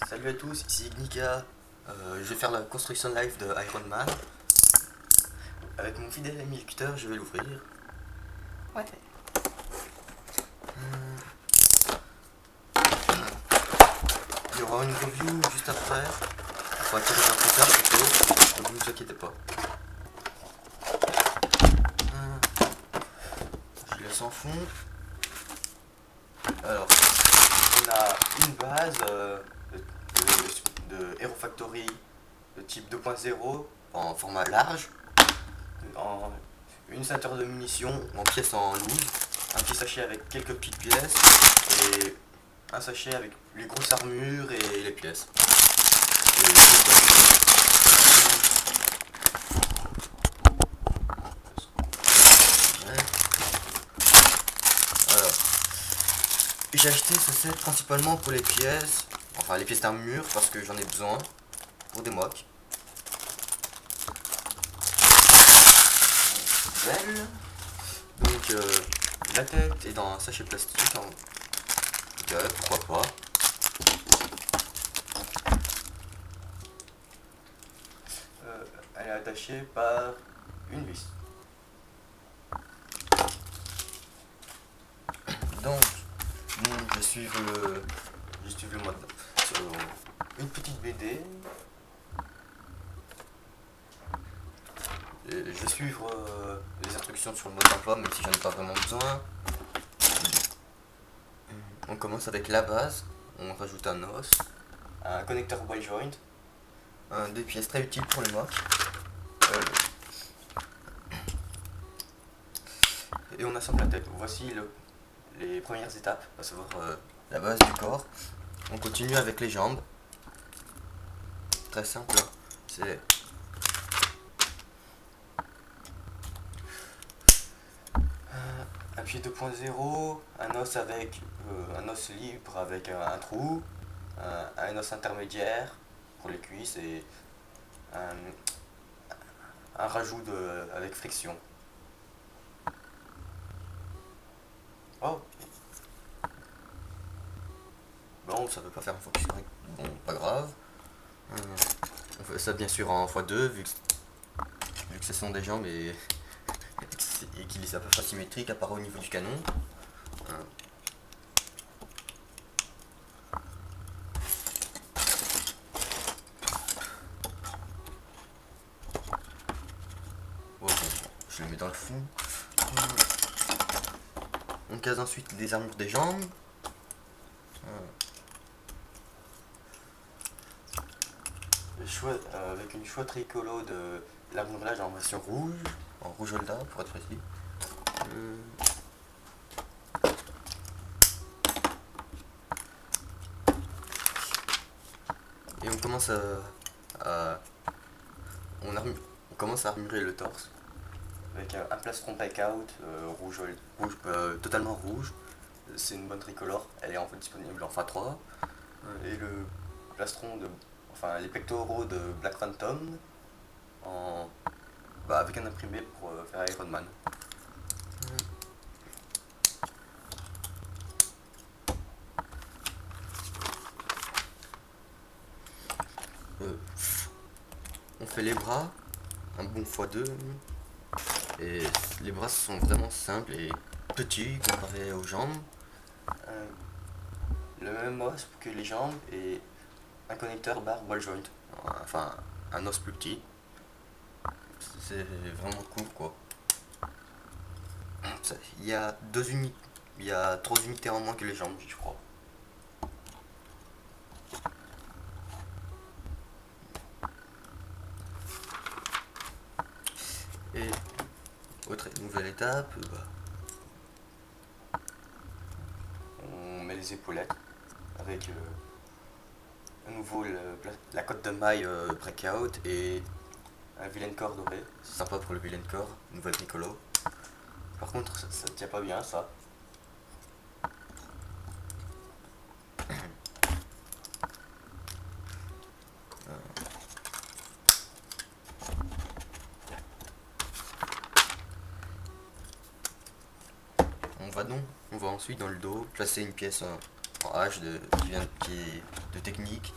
Salut à tous, ici Ignika. Je vais faire la construction live de Iron Man. Avec mon fidèle ami Victor, je vais l'ouvrir. Ouais. Il y aura une review juste après. Il faudra tirer un peu tard plutôt, donc ne vous inquiétez pas. Je laisse en fond. Alors, on a une base de Hero Factory de type 2.0 en format large. Une ceinture de munitions en pièces en loose, un petit sachet avec quelques petites pièces et un sachet avec les grosses armures et les pièces. Alors, j'ai acheté ce set principalement pour les pièces, enfin les pièces d'armure parce que j'en ai besoin pour des mocks. Belle. Donc la tête est dans un sachet plastique. Ok, pourquoi pas. Elle est attachée par une vis. Donc, je vais suivre le mode. Une petite BD. Je vais suivre les instructions sur le mode d'emploi, même si j'en ai pas vraiment besoin. On commence avec la base. On rajoute un os, un connecteur wall joint, deux pièces très utiles pour le mock. Et on assemble la tête. Voici les premières étapes, à savoir la base du corps. On continue avec les jambes. Très simple. C'est un pied 2.0, un os avec un os libre avec un trou, un os intermédiaire pour les cuisses et un rajout avec friction. Oh. Bon, ça veut pas faire un focus correct. Bon, pas grave. On fait ça bien sûr en x2 vu que ce sont des jambes et qu'il est à peu près symétrique à part au niveau du canon. Bon, je le mets dans le fond. On case ensuite les armures des jambes. Avec une chouette tricolo de l'armurage en version rouge, en rouge Holda pour être précis. Et on commence on commence à armurer le torse avec un plastron pack-out totalement rouge. C'est une bonne tricolore, elle est en fait disponible en FA3. Et le plastron enfin les pectoraux de Black Phantom avec un imprimé pour faire Iron Man. On fait les bras, un bon x2. Et les bras sont vraiment simples et petits comparé aux jambes. Le même os que les jambes et un connecteur barre wall joint. Enfin, un os plus petit. C'est vraiment cool quoi. Il y a il y a 3 unités en moins que les jambes, je crois. Et autre nouvelle étape, on met les épaulettes avec à nouveau la cotte de maille breakout et un vilain corps doré. C'est sympa pour le vilain corps, nouvelle tricolo. Par contre, ça tient pas bien ça. On va ensuite dans le dos placer une pièce en H qui est de technique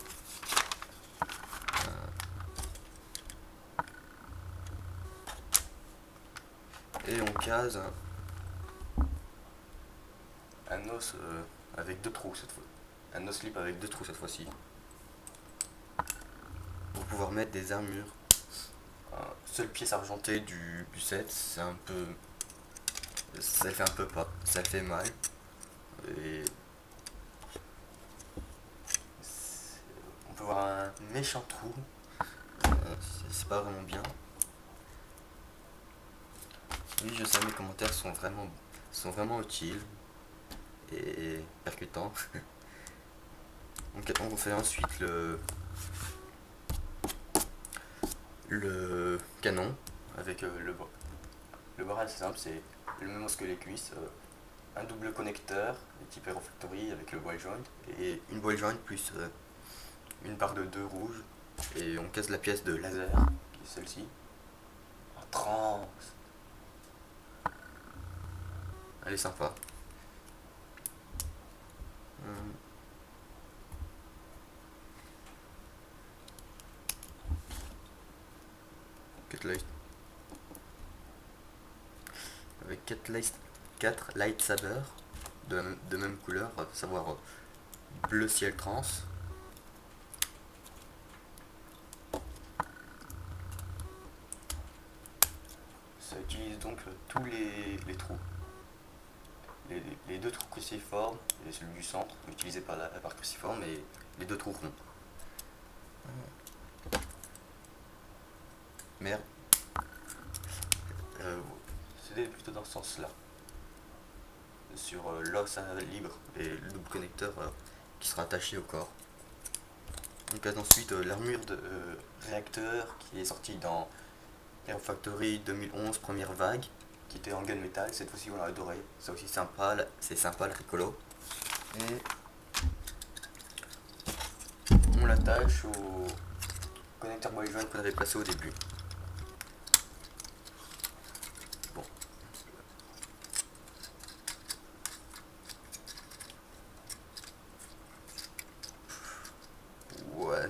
case, un os avec 2 trous cette fois. Un os slip avec 2 trous cette fois-ci. Pour pouvoir mettre des armures. Seule pièce argentée du set, c'est un peu. Ça le fait un peu pas. Ça le fait mal. Et. On peut voir un méchant trou. C'est pas vraiment bien. Oui, je sais, mes commentaires sont vraiment utiles et percutants. Donc on fait ensuite le canon avec le barrel. C'est simple, c'est le même os que les cuisses, un double connecteur de type Aero Factory avec le ball joint et une ball joint plus une barre de 2 rouges, et on casse la pièce de laser qui est celle-ci en transe. Elle est sympa. Avec 4 lightsabers de même couleur, à savoir bleu ciel trans. Ça utilise donc tous les trous. Les 2 trous cruciformes et celui du centre, utilisé par la barre cruciforme, et les 2 trous ronds. Merde. C'était plutôt dans ce sens-là. Sur l'os libre et le double connecteur qui sera attaché au corps. Donc ensuite l'armure de réacteur qui est sortie dans Aero Factory 2011 première vague, qui était en gunmetal. Cette fois-ci on l'a adoré. C'est aussi sympa, c'est sympa, le rigolo. Et on l'attache au connecteur ball joint qu'on avait placé au début. Bon. Ouais.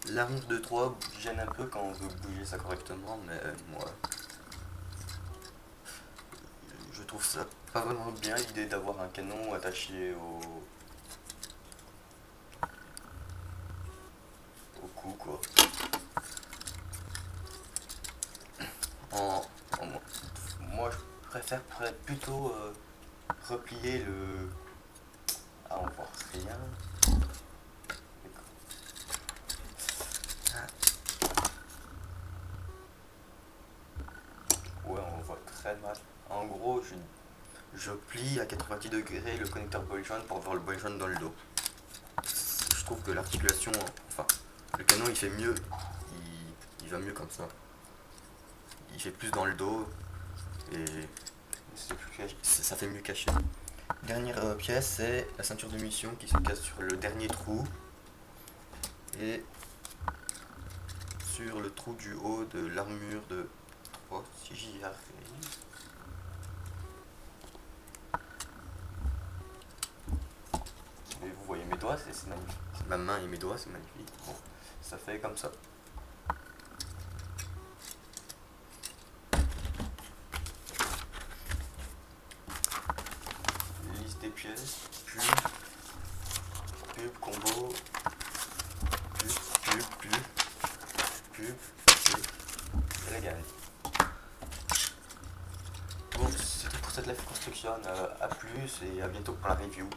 L'armure de 3 gêne un peu quand on veut bouger ça correctement, mais moi je trouve ça pas vraiment bien, l'idée d'avoir un canon attaché au cou, quoi. Moi je préfère plutôt replier le. Ah, on voit rien. Ouais, on voit très mal. En gros, je plie à 90 degrés le connecteur ball joint pour avoir le ball joint dans le dos. Je trouve que l'articulation, enfin, le canon il fait mieux, il va mieux comme ça. Il fait plus dans le dos et ça fait mieux caché. Dernière pièce, c'est la ceinture de mission qui se casse sur le dernier trou et sur le trou du haut de l'armure de 3, si j'y arrive. Et vous voyez mes doigts, c'est magnifique. Ma main et mes doigts, c'est magnifique. Bon, ça fait comme ça. Liste des pièces, pub, combo, pub, et la gamme. Bon, c'est tout pour cette live construction. A plus et à bientôt pour la review.